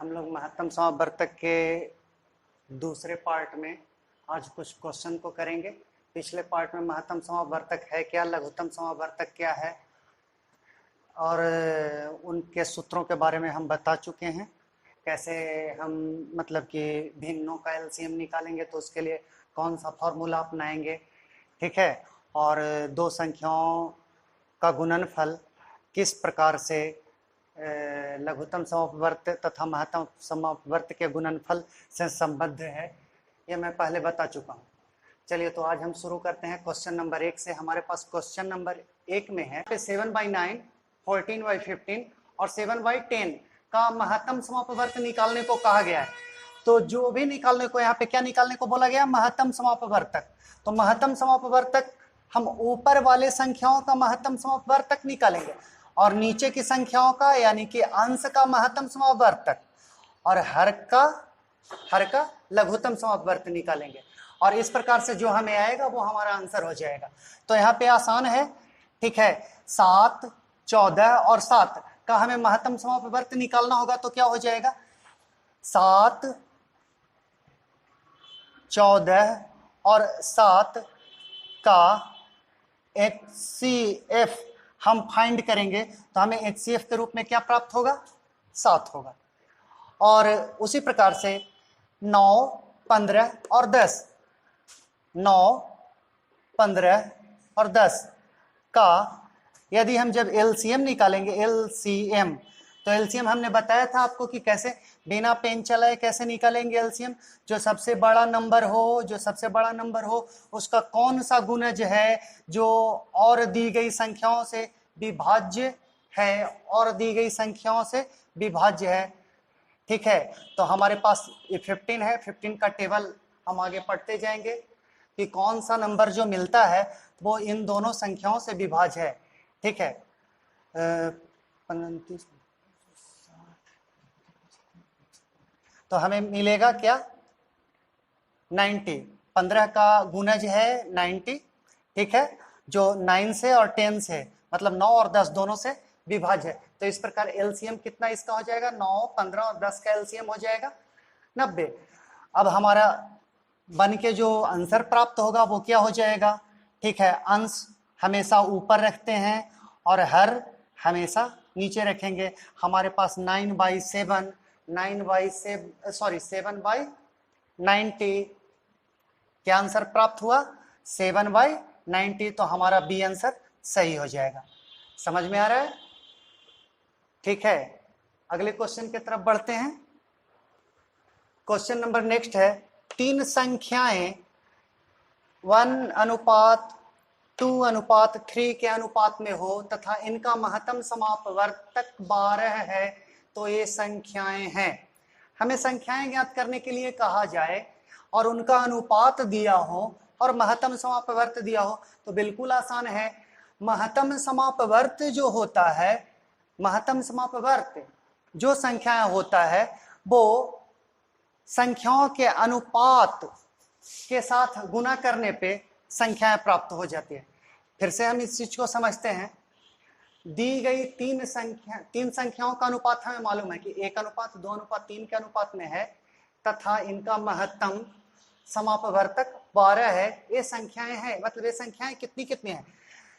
हम लोग महत्तम समावर्तक के दूसरे पार्ट में आज कुछ क्वेश्चन को करेंगे। पिछले पार्ट में महत्तम समावर्तक है क्या, लघुत्तम समावर्तक क्या है और उनके सूत्रों के बारे में हम बता चुके हैं। कैसे हम मतलब कि भिन्नों का एलसीएम निकालेंगे तो उसके लिए कौन सा फॉर्मूला अपनाएंगे, ठीक है। और दो संख्याओं का गुणनफल किस प्रकार से लघुत्तम समापवर्त तथा महत्तम समापवर्त के गुणनफल से संबद्ध है, ये मैं पहले बता चुका हूँ। चलिए तो आज हम शुरू करते हैं क्वेश्चन नंबर 1 से। हमारे पास क्वेश्चन नंबर 1 में है 7/9, 14/15 और 7/10 का महत्तम समापवर्त निकालने को कहा गया है। तो जो भी निकालने को यहाँ पे क्या निकालने को बोला गया, महत्तम समापवर्तक। तो महत्तम समापवर्तक हम ऊपर वाले संख्याओं का महत्तम समापवर्तक निकालेंगे और नीचे की संख्याओं का यानी कि अंश का महत्तम समापवर्तक और हर का लघुत्तम समापवर्त निकालेंगे। और इस प्रकार से जो हमें आएगा वो हमारा आंसर हो जाएगा। तो यहाँ पे आसान है, ठीक है। 7, 14 और 7 का हमें महत्तम समापवर्त निकालना होगा तो क्या हो जाएगा, 7, 14 और 7 का HCF हम फाइंड करेंगे तो हमें HCF के रूप में क्या प्राप्त होगा, 7 होगा। और उसी प्रकार से 9, 15 और 10, 9, 15 और 10 का यदि हम जब एलसीएम निकालेंगे, एलसीएम, तो एलसीएम हमने बताया था आपको कि कैसे बिना पेन चलाए कैसे निकालेंगे एलसीएम। जो सबसे बड़ा नंबर हो उसका कौन सा गुणज है जो और दी गई संख्याओं से विभाज्य है और दी गई संख्याओं से विभाज्य है, ठीक है। तो हमारे पास ये 15 है, 15 का टेबल हम आगे पढ़ते जाएंगे कि कौन सा नंबर जो मिलता है वो इन दोनों संख्याओं से विभाज्य है, ठीक है। 35 तो हमें मिलेगा क्या, 90। 15 का गुणज है 90, ठीक है, जो 9 से और 10 से मतलब 9 और 10 दोनों से विभाज्य है। तो इस प्रकार एलसीएम कितना इसका हो जाएगा, 9, 15 और 10 का एलसीएम हो जाएगा 90। अब हमारा बन के जो आंसर प्राप्त होगा वो क्या हो जाएगा, ठीक है। अंश हमेशा ऊपर रखते हैं और हर हमेशा नीचे रखेंगे। हमारे पास 7/90 क्या आंसर प्राप्त हुआ, 7/90। तो हमारा बी आंसर सही हो जाएगा। समझ में आ रहा है, ठीक है। अगले क्वेश्चन की तरफ बढ़ते हैं। क्वेश्चन नंबर नेक्स्ट है, 3 संख्याएं 1:2:3 के अनुपात में हो तथा इनका महत्तम समापवर्तक 12 है तो ये संख्याएं हैं। हमें संख्याएं ज्ञात करने के लिए कहा जाए और उनका अनुपात दिया हो और महत्तम समापवर्त दिया हो तो बिल्कुल आसान है। महत्तम समापवर्त जो होता है, महत्तम समापवर्त जो संख्याएं होता है वो संख्याओं के अनुपात के साथ गुना करने पे संख्याएं प्राप्त हो जाती है। फिर से हम इस चीज को समझते हैं। दी गई 3 संख्याओं का अनुपात हमें मालूम है कि 1:2:3 के अनुपात में है तथा इनका महत्तम समापवर्तक 12 है। ये संख्याएं हैं, मतलब ये संख्याएं कितनी कितनी हैं।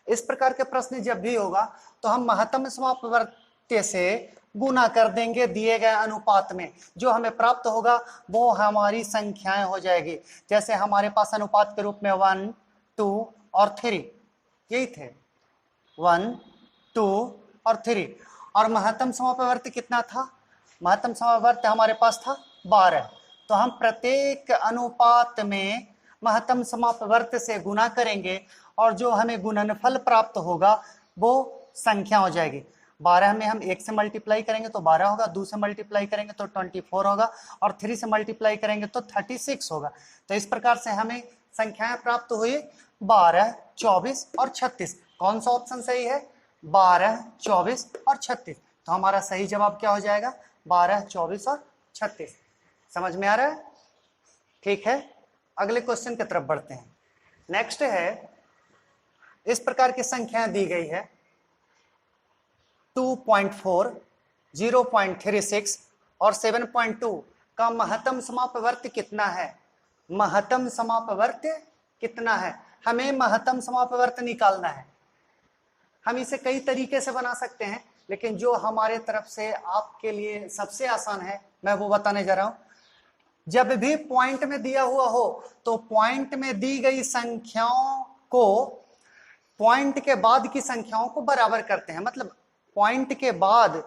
इस प्रकार के प्रश्न जब भी होगा तो हम महत्तम समापवर्त से गुना कर देंगे दिए गए अनुपात में। जो हमें प्राप्त होगा वो हमारी संख्याएं हो जाएगी। जैसे हमारे पास अनुपात के रूप में 1, 2 और 3 यही थे, 1, 2 और 3। और महत्तम समापवर्त कितना था, महत्तम समापवर्त हमारे पास था 12। तो हम प्रत्येक अनुपात में महत्तम समापवर्त से गुना करेंगे और जो हमें गुणनफल प्राप्त होगा वो संख्या हो जाएगी। 12 में हम 1 से मल्टीप्लाई करेंगे तो 12 होगा, 2 से मल्टीप्लाई करेंगे तो 24 होगा और 3 से मल्टीप्लाई करेंगे तो 36 होगा। तो इस प्रकार से हमें संख्याएं प्राप्त हुई 12, 24 और 36। कौन सा ऑप्शन सही है, 12, 24 और 36। तो हमारा सही जवाब क्या हो जाएगा, 12, 24 और 36। समझ में आ रहा है, ठीक है। अगले क्वेश्चन की तरफ बढ़ते हैं। नेक्स्ट है, इस प्रकार की संख्याएं दी गई है 2.4, 0.36 और 7.2 का महत्तम समापवर्त कितना है? महत्तम समापवर्त कितना है? हमें महत्तम समापवर्त निकालना है। हम इसे कई तरीके से बना सकते हैं, लेकिन जो हमारे तरफ से आपके लिए सबसे आसान है मैं वो बताने जा रहा हूं। जब भी पॉइंट में दिया हुआ हो तो पॉइंट में दी गई संख्याओं को पॉइंट के बाद की संख्याओं को बराबर करते हैं। मतलब पॉइंट के बाद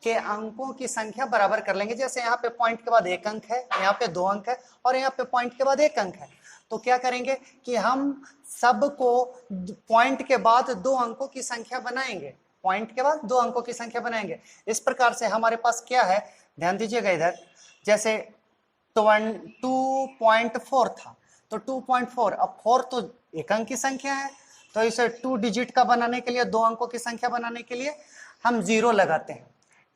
के अंकों की संख्या बराबर कर लेंगे। जैसे यहाँ पे पॉइंट के बाद 1 अंक है, यहाँ पे 2 अंक है और यहाँ पे पॉइंट के बाद 1 अंक है, तो क्या करेंगे कि हम सबको पॉइंट के बाद 2 अंकों की संख्या बनाएंगे। पॉइंट के बाद 2 अंकों की संख्या बनाएंगे। इस प्रकार से हमारे पास क्या है, ध्यान दीजिएगा इधर, जैसे 2.4 था तो 2.4, अब 4 तो 1 अंक की संख्या है, तो इसे 2 डिजिट का बनाने के लिए, 2 अंकों की संख्या बनाने के लिए हम 0 लगाते हैं।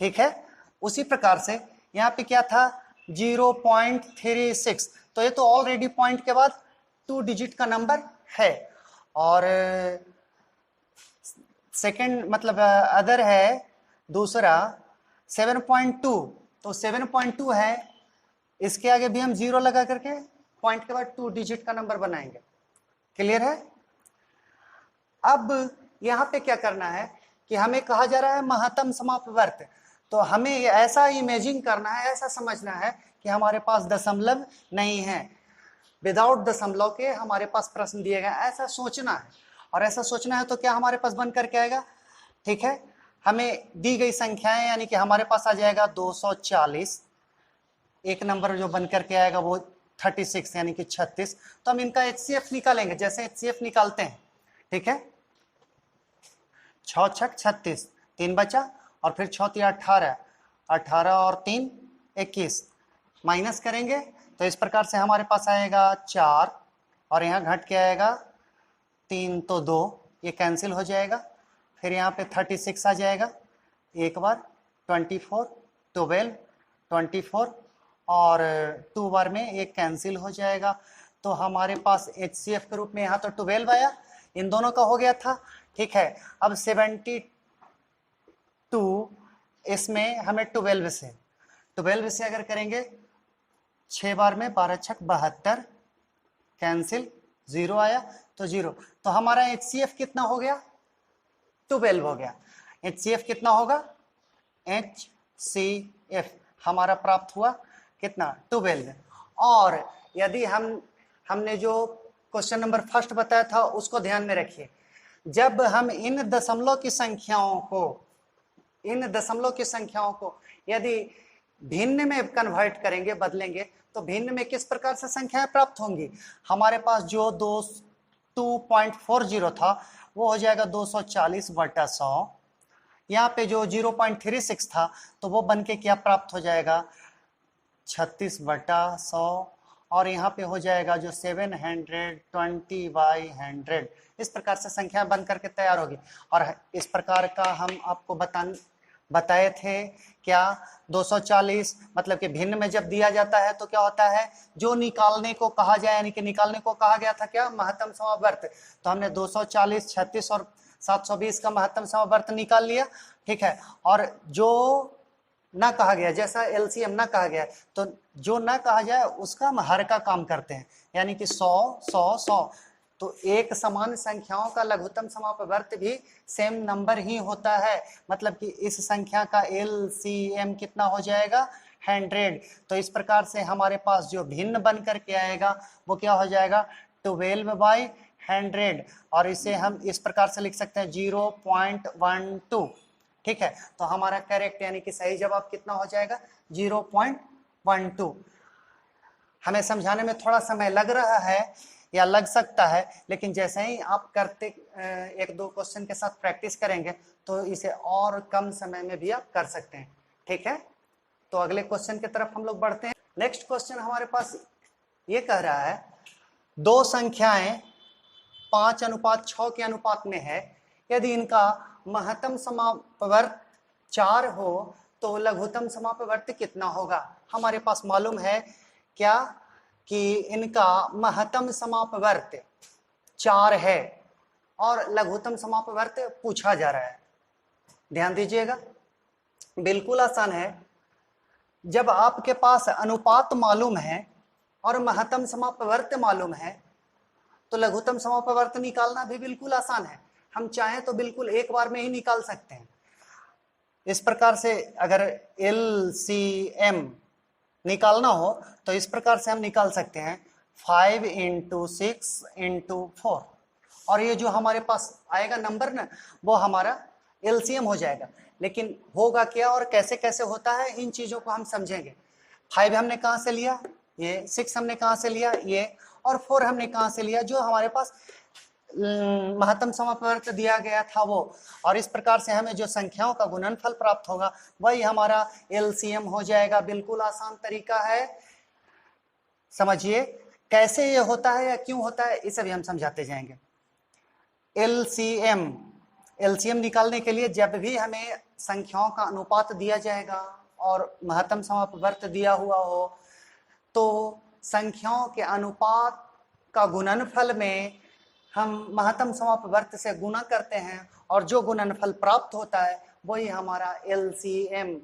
ठीक है, उसी प्रकार से यहाँ पे क्या था 0.36, तो ये तो ऑलरेडी पॉइंट के बाद 2 डिजिट का नंबर है। और सेकंड मतलब अदर है दूसरा 7.2, तो 7.2 है, इसके आगे भी हम 0 लगा करके पॉइंट के बाद 2 डिजिट का नंबर बनाएंगे। क्लियर है? अब यहाँ पे क्या करना है कि हमें कहा जा रहा है महत्तम समापवर्त, तो हमें ऐसा इमेजिन करना है, ऐसा समझना है कि हमारे पास दशमलव नहीं है, विदाउट दशमलव के हमारे पास प्रश्न दिए गए, ऐसा सोचना है। और ऐसा सोचना है तो क्या हमारे पास बन करके आएगा, ठीक है, हमें दी गई संख्याएं यानी कि हमारे पास आ जाएगा 240, एक नंबर जो बन करके आएगा वो 36 यानी कि 36, तो हम इनका HCF निकालेंगे, जैसे HCF निकालते हैं। ठीक है, 6 छक 36, 3 बचा और फिर 6 3 18, 18 और 3 21, माइनस करेंगे तो इस प्रकार से हमारे पास आएगा 4 और यहाँ घट के आएगा 3 तो 2, ये कैंसिल हो जाएगा। फिर यहाँ पे 36 आ जाएगा, एक बार 24, 12, 24 और 2 बार में एक कैंसिल हो जाएगा। तो हमारे पास HCF के रूप में यहाँ तो 12 आया, इन दोनों का हो गया था। ठीक है, अब 72 इसमें हमें 12 से अगर करेंगे 6 बार में 12 छक 72, कैंसिल, 0 आया तो 0, तो हमारा HCF कितना हो गया, 12 हो गया। HCF कितना होगा, HCF हमारा प्राप्त हुआ कितना, 12। और यदि हमने जो क्वेश्चन नंबर फर्स्ट बताया था उसको ध्यान में रखिए, जब हम इन दशमलव की संख्याओं को यदि भिन्न में कन्वर्ट करेंगे, बदलेंगे, तो भिन्न में किस प्रकार से संख्याएं प्राप्त होंगी। हमारे पास जो 2.40 था वो हो जाएगा 240/100, यहाँ पे जो 0.36 था तो वो बन के क्या प्राप्त हो जाएगा 36/100, और यहाँ पे हो जाएगा जो 720/100। इस प्रकार से संख्या बन करके तैयार होगी। और इस प्रकार का हम आपको बताए थे क्या, 240 मतलब कि भिन्न में जब दिया जाता है तो क्या होता है, जो निकालने को कहा जाए, यानी कि निकालने को कहा गया था क्या, महत्तम समापवर्त, तो हमने 240, 36 और 720 का महत्तम समापवर्त निकाल लिया। ठीक है, और जो ना कहा गया, जैसा LCM ना कहा गया, तो जो ना कहा जाए उसका हम हर का काम करते हैं, यानी कि 100, 100, 100, तो एक समान संख्याओं का लघुत्तम समापवर्त भी सेम नंबर ही होता है। मतलब कि इस संख्या का LCM कितना हो जाएगा, 100। तो इस प्रकार से हमारे पास जो भिन्न बन करके आएगा वो क्या हो जाएगा, 12/100, और इसे हम इस प्रकार से लिख सकते हैं 0.12। ठीक है, तो हमारा करेक्ट यानी कि सही जवाब कितना हो जाएगा, 0.12। हमें समझाने में थोड़ा समय लग रहा है या लग सकता है, लेकिन जैसे ही आप करते 1-2 क्वेश्चन के साथ प्रैक्टिस करेंगे तो इसे और कम समय में भी आप कर सकते हैं। ठीक है, तो अगले क्वेश्चन की तरफ हम लोग बढ़ते हैं। नेक्स्ट क्वेश्चन हमारे पास ये कह रहा है, 2 संख्याएं 5:6 के अनुपात में है, यदि इनका महत्तम समापवर्त 4 हो तो लघुत्तम समापवर्त कितना होगा। हमारे पास मालूम है क्या कि इनका महत्तम समापवर्त 4 है और लघुत्तम समापवर्त पूछा जा रहा है। ध्यान दीजिएगा, बिल्कुल आसान है। जब आपके पास अनुपात मालूम है और महत्तम समापवर्त मालूम है तो लघुत्तम समापवर्त निकालना भी बिल्कुल आसान है। हम चाहें तो बिल्कुल एक बार में ही निकाल सकते हैं। इस प्रकार से अगर LCM निकालना हो तो इस प्रकार से हम निकाल सकते हैं 5 × 6 × 4, और ये जो हमारे पास आएगा नंबर ना, वो हमारा LCM हो जाएगा। लेकिन होगा क्या और कैसे कैसे होता है, इन चीजों को हम समझेंगे। 5 हमने कहाँ से लिया, ये 6 हमने कहाँ से लिया, ये, और 4 हमने कहाँ से लिया, जो हमारे पास महत्तम समापवर्त दिया गया था वो। और इस प्रकार से हमें जो संख्याओं का गुणनफल प्राप्त होगा वही हमारा LCM हो जाएगा। बिल्कुल आसान तरीका है। समझिए कैसे ये होता है या क्यों होता है, इसे भी हम समझाते जाएंगे। LCM निकालने के लिए जब भी हमें संख्याओं का अनुपात दिया जाएगा और महत्तम समापवर्त दिया हुआ हो तो संख्याओं के अनुपात का गुणनफल में हम महत्तम समापवर्त से गुणा करते हैं और जो गुणनफल प्राप्त होता है वही हमारा LCM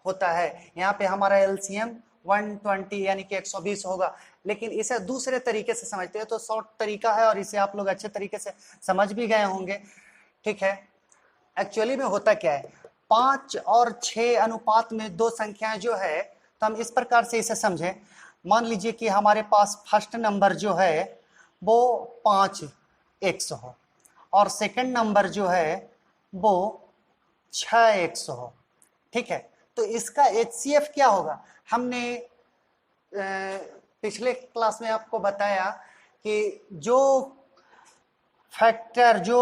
होता है। यहाँ पे हमारा LCM 120 यानी कि 120 होगा। लेकिन इसे दूसरे तरीके से समझते हैं तो शॉर्ट तरीका है और इसे आप लोग अच्छे तरीके से समझ भी गए होंगे। ठीक है, एक्चुअली में होता क्या है, 5 और 6 अनुपात में दो संख्याएं जो है, तो हम इस प्रकार से इसे समझें। मान लीजिए कि हमारे पास फर्स्ट नंबर जो है वो 5x हो और सेकंड नंबर जो है वो 6x हो। ठीक है, तो इसका HCF क्या होगा। हमने पिछले क्लास में आपको बताया कि जो फैक्टर जो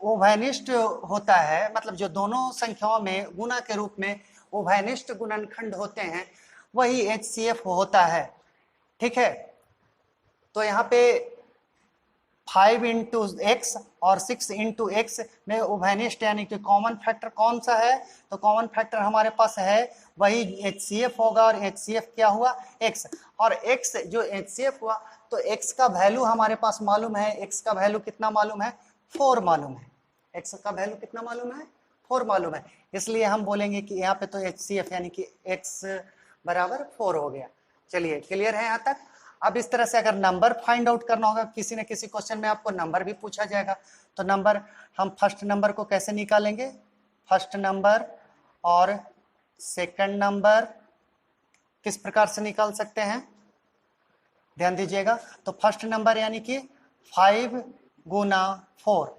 उभयनिष्ठ होता है, मतलब जो दोनों संख्याओं में गुणा के रूप में उभयनिष्ठ गुणनखंड होते हैं, वही HCF होता है। ठीक है, तो यहाँ पे 5 × x और 6 × x में उभयनिष्ठ यानी कि कॉमन फैक्टर कौन सा है, तो कॉमन फैक्टर हमारे पास है वही HCF होगा। और HCF क्या हुआ, x, और x जो HCF हुआ तो x का वैल्यू हमारे पास मालूम है। x का वैल्यू कितना मालूम है, 4 मालूम है। x का वैल्यू कितना मालूम है, 4 मालूम है। इसलिए हम बोलेंगे कि यहाँ पे तो HCF यानी कि x बराबर 4 हो गया। चलिए क्लियर है यहाँ तक। अब इस तरह से अगर नंबर फाइंड आउट करना होगा, किसी न किसी क्वेश्चन में आपको नंबर भी पूछा जाएगा, तो नंबर हम फर्स्ट नंबर को कैसे निकालेंगे, फर्स्ट नंबर और सेकंड नंबर किस प्रकार से निकाल सकते हैं, ध्यान दीजिएगा। तो फर्स्ट नंबर यानी कि 5 × 4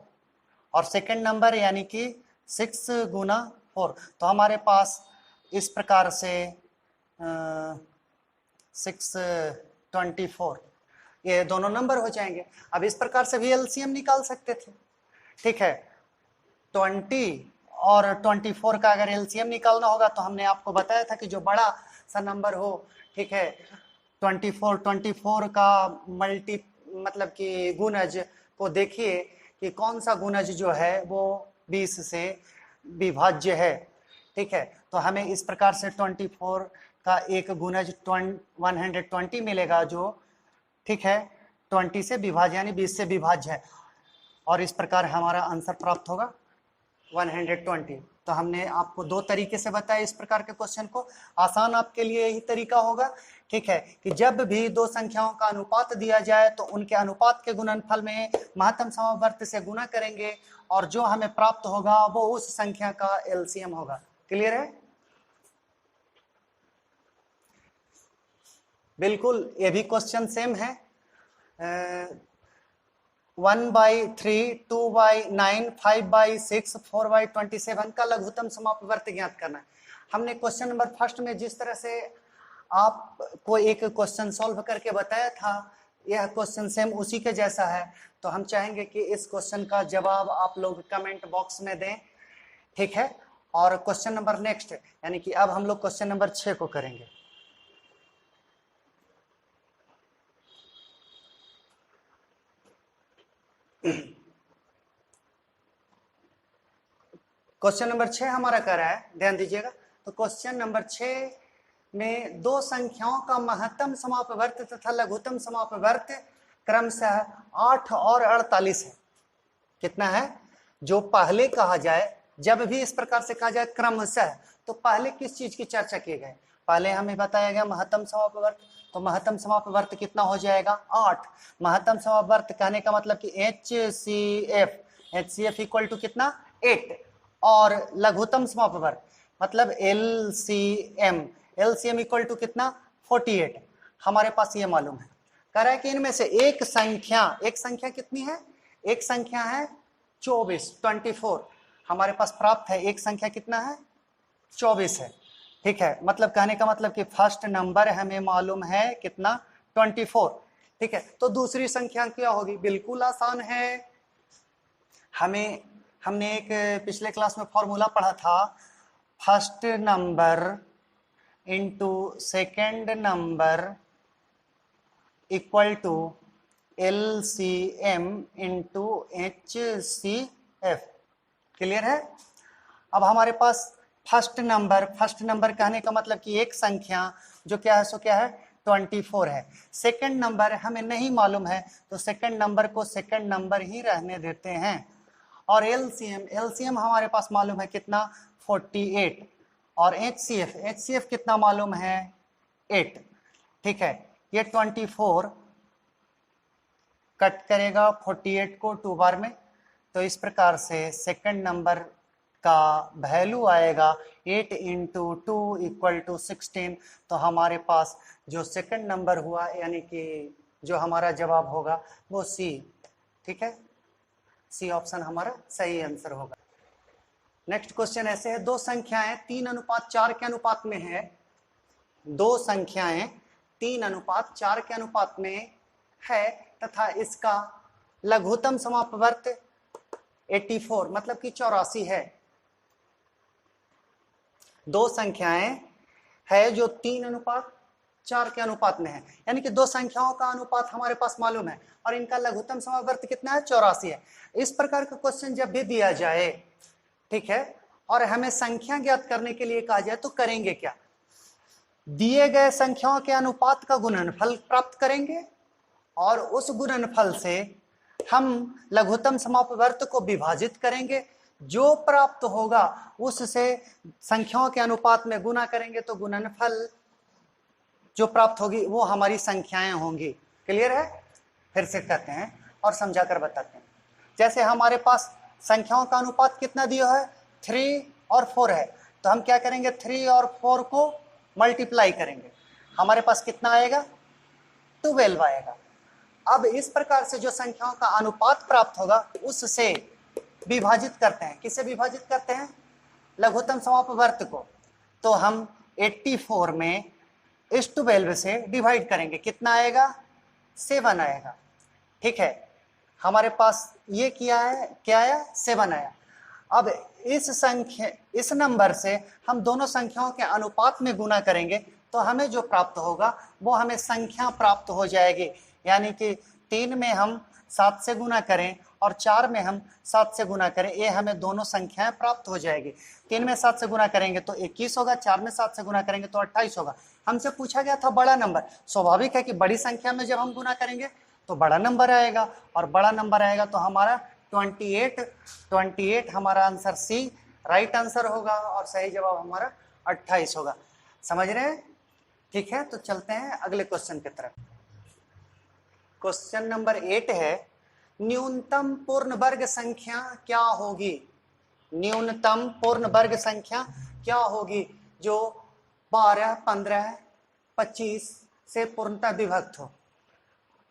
और सेकंड नंबर यानी कि 6 × 4। तो हमारे पास इस प्रकार से 624 ये दोनों नंबर हो जाएंगे। अब इस प्रकार से भी LCM निकाल सकते थे। ठीक है, 20 और 24 का अगर LCM निकालना होगा तो हमने आपको बताया था कि जो बड़ा सा नंबर हो, ठीक है, 24 का मल्टी मतलब कि गुणज को देखिए कि कौन सा गुणज जो है वो 20 से विभाज्य है। ठीक है, तो हमें इस प्रकार से 24 का एक गुणज 120 मिलेगा जो, ठीक है, 20 से विभाज्य यानी 20 से विभाज्य है, और इस प्रकार हमारा आंसर प्राप्त होगा 120। तो हमने आपको दो तरीके से बताया इस प्रकार के क्वेश्चन को। आसान आपके लिए यही तरीका होगा, ठीक है, कि जब भी दो संख्याओं का अनुपात दिया जाए तो उनके अनुपात के गुणनफल में महत्तम समापवर्त से गुणा करेंगे और जो हमें प्राप्त होगा वो उस संख्या का LCM होगा। क्लियर है? बिल्कुल, ये भी क्वेश्चन सेम है। 1/3, 2/9, 5/6, 4/27 का लघुत्तम समापवर्त ज्ञात करना है। हमने क्वेश्चन नंबर फर्स्ट में जिस तरह से आपको एक क्वेश्चन सॉल्व करके बताया था, यह क्वेश्चन सेम उसी के जैसा है। तो हम चाहेंगे कि इस क्वेश्चन का जवाब आप लोग कमेंट बॉक्स में दें। ठीक है, और क्वेश्चन नंबर नेक्स्ट यानी कि अब हम लोग क्वेश्चन नंबर 6 को करेंगे। क्वेश्चन नंबर 6 हमारा कर रहा है, ध्यान दीजिएगा। तो क्वेश्चन नंबर 6 में दो संख्याओं का महत्तम समापवर्त तथा लघुत्तम समापवर्त क्रमशः 8 और 48 है। कितना है? जो पहले कहा जाए, जब भी इस प्रकार से कहा जाए क्रमशः, तो पहले किस चीज की चर्चा की गई? पहले हमें बताया गया महत्तम समापवर्त। तो महत्तम समापवर्त कितना हो जाएगा? 8। महत्तम समापवर्त कहने का मतलब कि HCF इक्वल टू कितना? 8। और लघुत्तम समापवर्त मतलब LCM इक्वल टू कितना? 48। हमारे पास ये मालूम है। कह रहा है कि इनमें से एक संख्या कितनी है? एक संख्या है 24 हमारे पास प्राप्त है। एक संख्या कितना है? 24 है। ठीक है, मतलब कहने का मतलब कि फर्स्ट नंबर हमें मालूम है कितना? 24। ठीक है, तो दूसरी संख्या क्या होगी? बिल्कुल आसान है। हमने एक पिछले क्लास में फॉर्मूला पढ़ा था, first number into second number equal to LCM into HCF। Clear है? अब हमारे पास फर्स्ट नंबर कहने का मतलब कि एक संख्या जो क्या है सो क्या है? 24 है। सेकंड नंबर हमें नहीं मालूम है, तो सेकंड नंबर को सेकंड नंबर ही रहने देते हैं। और LCM हमारे पास मालूम है कितना? 48। और HCF कितना मालूम है? 8। ठीक है, ये 24 कट करेगा 48 को 2 बार में, तो इस प्रकार से सेकंड नंबर का वैल्यू आएगा 8 इंटू 2 इक्वल टू 16। तो हमारे पास जो सेकंड नंबर हुआ, यानी कि जो हमारा जवाब होगा वो सी। ठीक है, सी ऑप्शन हमारा सही आंसर होगा। नेक्स्ट क्वेश्चन ऐसे है, दो संख्याएं 3:4 के अनुपात में है। दो संख्याएं 3:4 के अनुपात में है तथा इसका लघुत्तम समापवर्त 84 मतलब कि 84 है। दो संख्याएं है जो 3:4 के अनुपात में है, यानी कि दो संख्याओं का अनुपात हमारे पास मालूम है और इनका लघुत्तम समापवर्त कितना है? 84 है। इस प्रकार का क्वेश्चन जब भी दिया जाए, ठीक है, और हमें संख्या ज्ञात करने के लिए कहा जाए तो करेंगे क्या? दिए गए संख्याओं के अनुपात का गुणनफल प्राप्त करेंगे और उस गुणनफल से हम लघुत्तम समापवर्त को विभाजित करेंगे। जो प्राप्त होगा उससे संख्याओं के अनुपात में गुना करेंगे, तो गुणनफल जो प्राप्त होगी वो हमारी संख्याएं होंगी। क्लियर है? फिर से कहते हैं और समझा कर बताते हैं। जैसे हमारे पास संख्याओं का अनुपात कितना दिया है? 3 और 4 है, तो हम क्या करेंगे? 3 और 4 को मल्टीप्लाई करेंगे, हमारे पास कितना आएगा? 12 आएगा। अब इस प्रकार से जो संख्याओं का अनुपात प्राप्त होगा उससे विभाजित करते हैं। किसे विभाजित करते हैं? लघुत्तम समापवर्त को। तो हम 84 में इस 12 से डिवाइड करेंगे, कितना आएगा? 7 आएगा। ठीक है, हमारे पास ये किया है, क्या आया? 7 आया। अब इस नंबर से हम दोनों संख्याओं के अनुपात में गुना करेंगे, तो हमें जो प्राप्त होगा वो हमें संख्या प्राप्त हो जाएगी। यानी कि 3 में हम 7 से गुना करें और 4 में हम 7 से गुना करें, ये हमें दोनों संख्याएं प्राप्त हो जाएगी। 3 में 7 से गुना करेंगे तो 21 होगा, 4 में 7 से गुना करेंगे तो 28 होगा। हमसे पूछा गया था बड़ा नंबर। स्वाभाविक है कि बड़ी संख्या में जब हम गुना करेंगे तो बड़ा नंबर आएगा, और बड़ा नंबर आएगा तो हमारा 28 हमारा आंसर सी राइट आंसर होगा, और सही जवाब हमारा 28 होगा। समझ रहे हैं? ठीक है, तो चलते हैं अगले क्वेश्चन की तरफ। क्वेश्चन नंबर 8 है, न्यूनतम पूर्ण वर्ग संख्या क्या होगी? न्यूनतम पूर्ण वर्ग संख्या क्या होगी जो 12, 15, 25 से पूर्णतः विभक्त हो?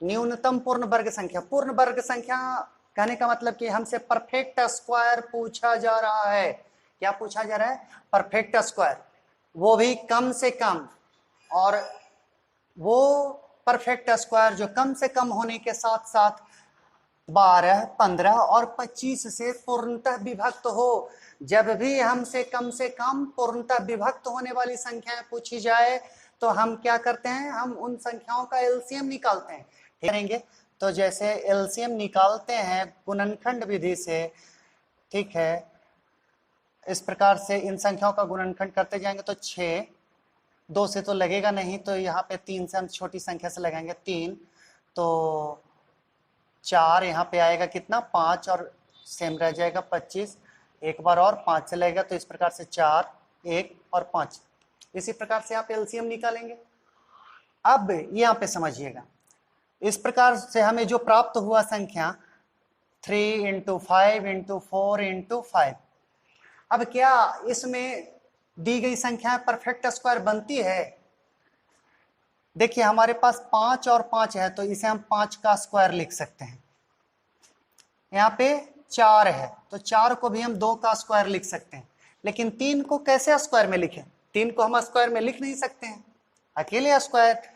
न्यूनतम पूर्ण वर्ग संख्या। पूर्ण वर्ग संख्या कहने का मतलब कि हमसे परफेक्ट स्क्वायर पूछा जा रहा है। क्या पूछा जा रहा है? परफेक्ट स्क्वायर, वो भी कम से कम। और वो परफेक्ट स्क्वायर जो कम से कम होने के साथ साथ 12, 15 और 25 से पूर्णतः विभक्त हो। जब भी हमसे कम से कम पूर्णतः विभक्त होने वाली संख्याएं पूछी जाए तो हम क्या करते हैं? हम उन संख्याओं का एलसीएम निकालते हैं। करेंगे तो जैसे एलसीएम निकालते हैं गुणनखंड विधि से, ठीक है, इस प्रकार से इन संख्याओं का गुणनखंड करते जाएंगे तो 6, 2 से तो लगेगा नहीं, तो यहाँ पे 3 से हम छोटी संख्या से लगाएंगे 3, तो 4 यहाँ पे आएगा कितना? 5 और सेम रह जाएगा 25। एक बार और 5 से लगेगा, तो इस प्रकार से 4, 1 और 5। इसी प्रकार से आप एलसीएम निकालेंगे। अब यहाँ पे समझिएगा, इस प्रकार से हमें जो प्राप्त हुआ संख्या 3 × 5 × 4 × 5। अब क्या इसमें दी गई संख्या परफेक्ट स्क्वायर बनती है? देखिए हमारे पास 5 और 5 है, तो इसे हम 5 का स्क्वायर लिख सकते हैं। यहाँ पे 4 है, तो 4 को भी हम 2 का स्क्वायर लिख सकते हैं। लेकिन 3 को कैसे स्क्वायर में लिखें? 3 को हम स्क्वायर में लिख नहीं सकते हैं, अकेले स्क्वायर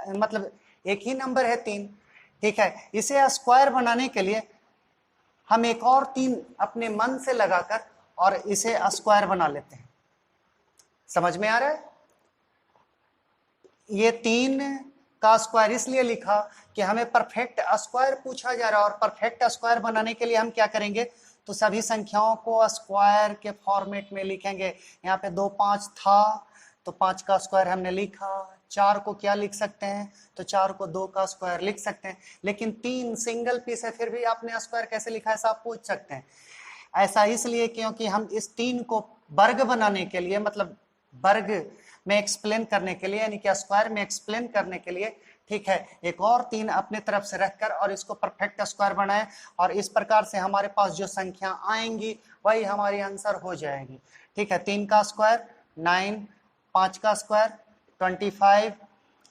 मतलब एक ही नंबर है 3। ठीक है, इसे स्क्वायर बनाने के लिए हम एक और 3 अपने मन से लगाकर और इसे स्क्वायर बना लेते हैं। समझ में आ रहा है? ये 3 का स्क्वायर इसलिए लिखा कि हमें परफेक्ट स्क्वायर पूछा जा रहा है, और परफेक्ट स्क्वायर बनाने के लिए हम क्या करेंगे, तो सभी संख्याओं को स्क्वायर के फॉर्मेट में लिखेंगे। यहाँ पे 2 5 था, तो 5 का स्क्वायर हमने लिखा। 4 को क्या लिख सकते हैं, तो 4 को 2 का स्क्वायर लिख सकते हैं। लेकिन 3 सिंगल पीस है, फिर भी आपने स्क्वायर कैसे लिखा है, ऐसा आप पूछ सकते हैं। ऐसा इसलिए क्योंकि हम इस 3 को वर्ग बनाने के लिए, मतलब वर्ग में एक्सप्लेन करने के लिए, यानी कि स्क्वायर में एक्सप्लेन करने के लिए, ठीक है, एक और 3 अपने तरफ से रखकर और इसको परफेक्ट स्क्वायर बनाए, और इस प्रकार से हमारे पास जो संख्या आएंगी वही हमारी आंसर हो जाएगी। ठीक है, 3 का स्क्वायर 9, 5 का स्क्वायर 25,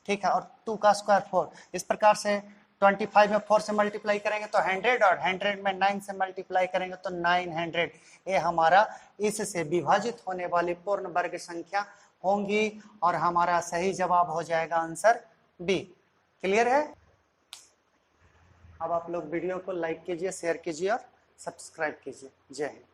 ठीक है, और 2 का स्क्वायर 4। इस प्रकार से 25 में 4 से मल्टीप्लाई करेंगे तो 100, और 100 में 9 से मल्टीप्लाई करेंगे तो 900। ये हमारा इससे विभाजित होने वाली पूर्ण वर्ग संख्या होंगी, और हमारा सही जवाब हो जाएगा आंसर बी। क्लियर है? अब आप लोग वीडियो को लाइक कीजिए, शेयर कीजिए और सब्सक्राइब कीजिए। जय हिंद।